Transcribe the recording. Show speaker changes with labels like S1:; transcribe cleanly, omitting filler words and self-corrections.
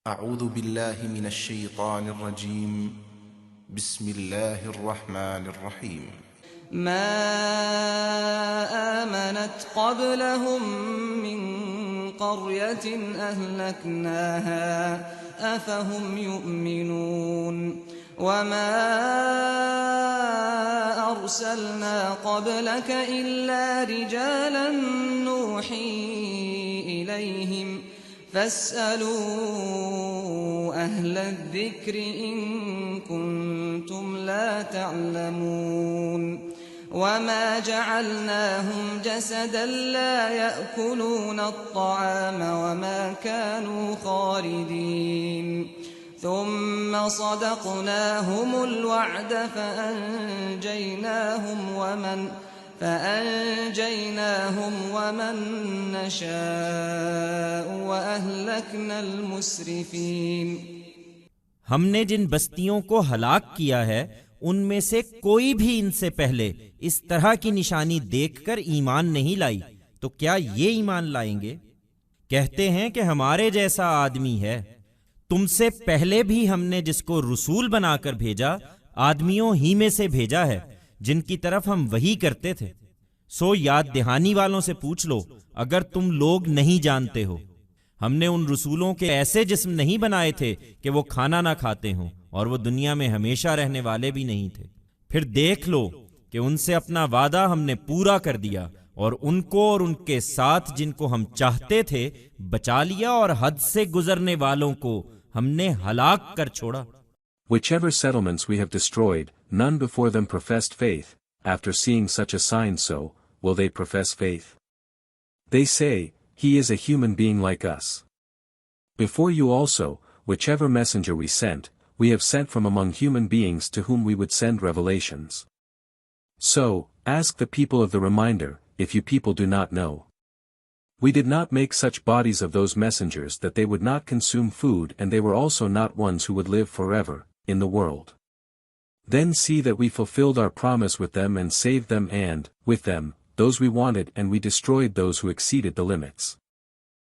S1: أعوذ بالله من الشيطان الرجيم. بسم الله الرحمن الرحيم.
S2: ما آمنت قبلهم من قرية أهلكناها أفهم يؤمنون وما أرسلنا قبلك إلا رجالا نوحي إليهم فاسألوا أهل الذكر إن كنتم لا تعلمون وما جعلناهم جسدا لا يأكلون الطعام وما كانوا خالدين ثم صدقناهم الوعد فأنجيناهم ومن نشاء وأهلكنا المسرفين.
S3: ہم نے جن بستیوں کو ہلاک کیا ہے ان میں سے کوئی بھی ان سے پہلے اس طرح کی نشانی دیکھ کر ایمان نہیں لائی، تو کیا یہ ایمان لائیں گے؟ کہتے ہیں کہ ہمارے جیسا آدمی ہے۔ تم سے پہلے بھی ہم نے جس کو رسول بنا کر بھیجا آدمیوں ہی میں سے بھیجا ہے جن کی طرف ہم وحی کرتے تھے۔ سو یاد دہانی والوں سے پوچھ لو اگر تم لوگ نہیں جانتے ہو، ہم نے ان رسولوں کے ایسے جسم نہیں بنائے تھے کہ وہ کھانا نہ کھاتے ہوں اور وہ دنیا میں ہمیشہ رہنے والے بھی نہیں تھے۔ پھر دیکھ لو کہ ان سے اپنا وعدہ ہم نے پورا کر دیا اور ان کو اور ان کے ساتھ جن کو ہم چاہتے تھے بچا لیا، اور حد سے گزرنے والوں کو ہم نے ہلاک کر چھوڑا۔
S4: Whichever settlements we have destroyed, none before them professed faith. After seeing such a sign, so will they profess faith? They say, He is a human being like us. Before you also, whichever messenger we have sent from among human beings to whom we would send revelations. So, ask the people of the reminder, if you people do not know. We did not make such bodies of those messengers that they would not consume food, and they were also not ones who would live forever in the world. Then see that we fulfilled our promise with them and saved them, and, with them, those we wanted, and we destroyed those who exceeded the limits.